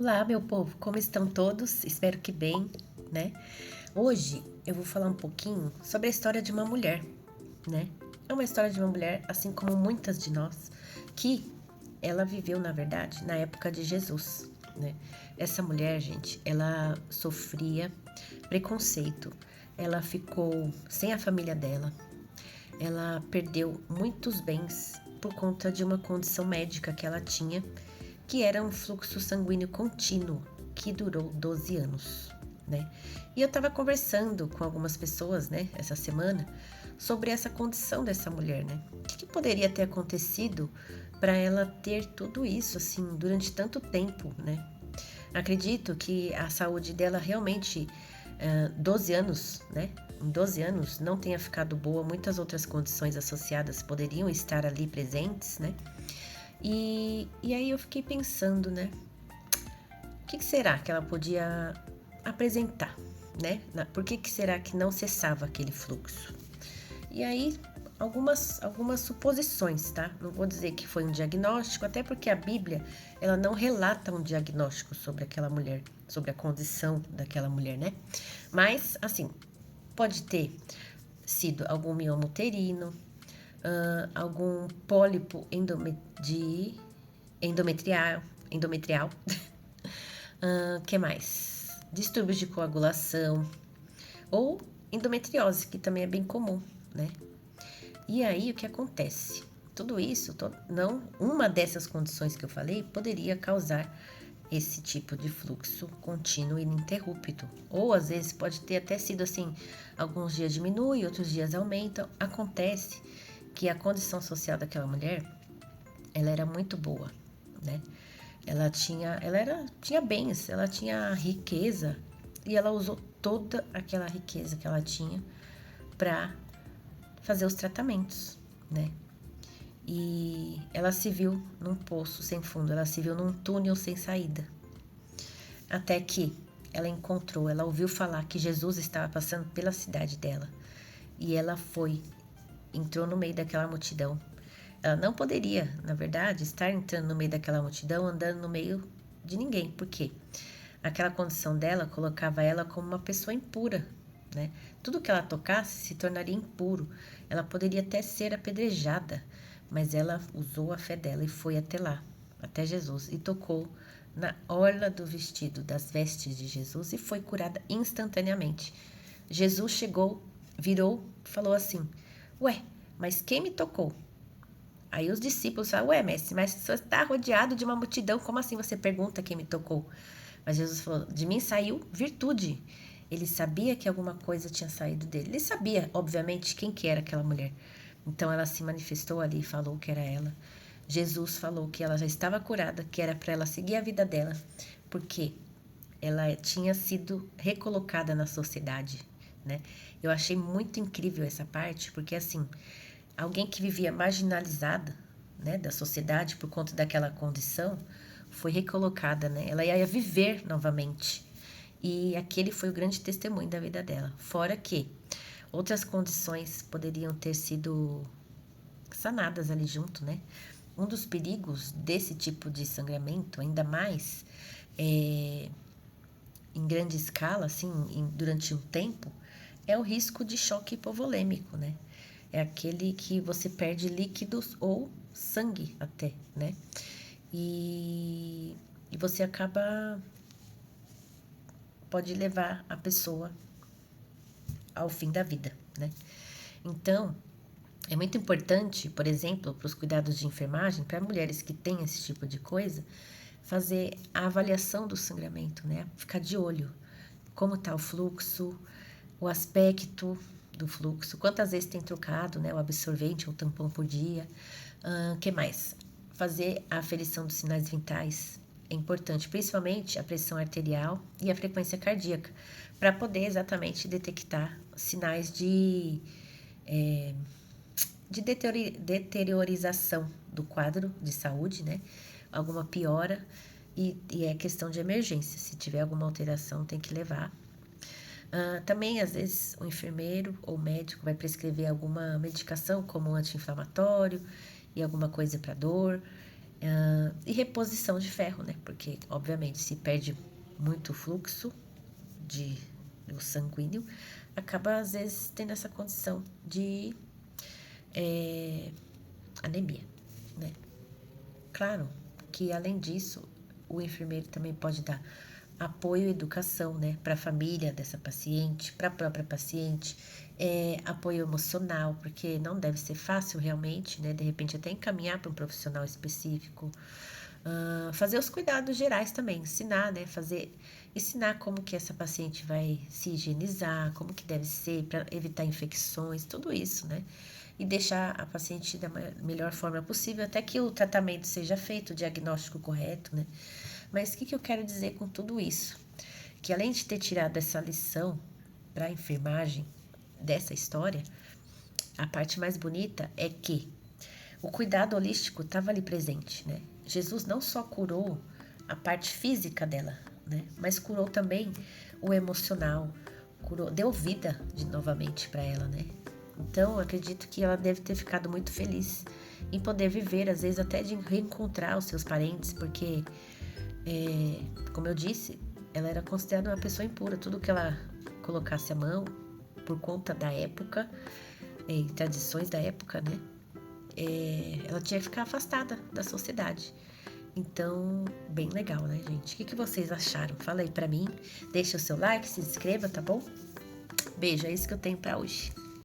Olá, meu povo, como estão todos? Espero que bem, né? Hoje eu vou falar um pouquinho sobre a história de uma mulher, né? É uma história de uma mulher, assim como muitas de nós, que ela viveu, na verdade, na época de Jesus, né? Essa mulher, gente, ela sofria preconceito, ela ficou sem a família dela, ela perdeu muitos bens por conta de uma condição médica que ela tinha, que era um fluxo sanguíneo contínuo, que durou 12 anos, né? E eu estava conversando com algumas pessoas, né, essa semana, sobre essa condição dessa mulher, né? O que poderia ter acontecido para ela ter tudo isso, assim, durante tanto tempo, né? Acredito que a saúde dela realmente, 12 anos, né? Em 12 anos não tenha ficado boa, muitas outras condições associadas poderiam estar ali presentes, né? E aí eu fiquei pensando, né? O que será que ela podia apresentar, né? Por que será que não cessava aquele fluxo? E aí, algumas suposições, tá? Não vou dizer que foi um diagnóstico, até porque a Bíblia, ela não relata um diagnóstico sobre aquela mulher, sobre a condição daquela mulher, né? Mas, assim, pode ter sido algum mioma uterino, algum pólipo endometrial, que mais? Distúrbios de coagulação ou endometriose, que também é bem comum, né? E aí o que acontece? Tudo isso, não, uma dessas condições que eu falei poderia causar esse tipo de fluxo contínuo e ininterrupto. Ou às vezes pode ter até sido assim, alguns dias diminui, outros dias aumentam. Acontece que a condição social daquela mulher, ela era muito boa, né? Tinha bens, ela tinha riqueza e ela usou toda aquela riqueza que ela tinha para fazer os tratamentos, né? E ela se viu num poço sem fundo, ela se viu num túnel sem saída. Até que ela ouviu falar que Jesus estava passando pela cidade dela. E ela entrou no meio daquela multidão. Ela não poderia, na verdade, estar entrando no meio daquela multidão, andando no meio de ninguém. Por quê? Aquela condição dela colocava ela como uma pessoa impura, né? Tudo que ela tocasse se tornaria impuro. Ela poderia até ser apedrejada, mas ela usou a fé dela e foi até lá, até Jesus, e tocou na orla do vestido das vestes de Jesus e foi curada instantaneamente. Jesus chegou, virou, falou assim: Ué, mas quem me tocou? Aí os discípulos falam: Ué, mestre, mas você está rodeado de uma multidão, como assim você pergunta quem me tocou? Mas Jesus falou: De mim saiu virtude. Ele sabia que alguma coisa tinha saído dele. Ele sabia, obviamente, quem que era aquela mulher. Então ela se manifestou ali e falou que era ela. Jesus falou que ela já estava curada, que era para ela seguir a vida dela, porque ela tinha sido recolocada na sociedade, né? Eu achei muito incrível essa parte, porque assim, alguém que vivia marginalizada, né, da sociedade por conta daquela condição, foi recolocada, né? Ela ia viver novamente. E aquele foi o grande testemunho da vida dela. Fora que outras condições poderiam ter sido sanadas ali junto, né? Um dos perigos desse tipo de sangramento, ainda mais em grande escala, assim, durante um tempo, é o risco de choque hipovolêmico, né? É aquele que você perde líquidos ou sangue até, né? E você pode levar a pessoa ao fim da vida, né? Então, é muito importante, por exemplo, para os cuidados de enfermagem, para mulheres que têm esse tipo de coisa, fazer a avaliação do sangramento, né? Ficar de olho. Como está o fluxo, o aspecto do fluxo, quantas vezes tem trocado, né? O absorvente ou tampão por dia. Que mais? Fazer a aferição dos sinais vitais é importante, principalmente a pressão arterial e a frequência cardíaca, para poder exatamente detectar sinais de deteriorização do quadro de saúde, né? Alguma piora e é questão de emergência. Se tiver alguma alteração, tem que levar. Também, às vezes, o enfermeiro ou médico vai prescrever alguma medicação, como um anti-inflamatório e alguma coisa para dor. E reposição de ferro, né? Porque, obviamente, se perde muito fluxo do sanguíneo, acaba, às vezes, tendo essa condição de anemia, né? Claro que, além disso, o enfermeiro também pode dar apoio e educação, né, para a família dessa paciente, para a própria paciente, apoio emocional, porque não deve ser fácil realmente, né, de repente até encaminhar para um profissional específico, fazer os cuidados gerais também, ensinar, né, ensinar como que essa paciente vai se higienizar, como que deve ser para evitar infecções, tudo isso, né, e deixar a paciente da melhor forma possível, até que o tratamento seja feito, o diagnóstico correto, né. Mas o que eu quero dizer com tudo isso? Que além de ter tirado essa lição para a enfermagem dessa história, a parte mais bonita é que o cuidado holístico estava ali presente, né? Jesus não só curou a parte física dela, né? Mas curou também o emocional, deu vida novamente para ela, né? Então, eu acredito que ela deve ter ficado muito feliz em poder viver, às vezes até de reencontrar os seus parentes, porque como eu disse, ela era considerada uma pessoa impura. Tudo que ela colocasse a mão, por conta da época, e tradições da época, né? Ela tinha que ficar afastada da sociedade. Então, bem legal, né, gente? O que vocês acharam? Fala aí pra mim. Deixa o seu like, se inscreva, tá bom? Beijo, é isso que eu tenho pra hoje.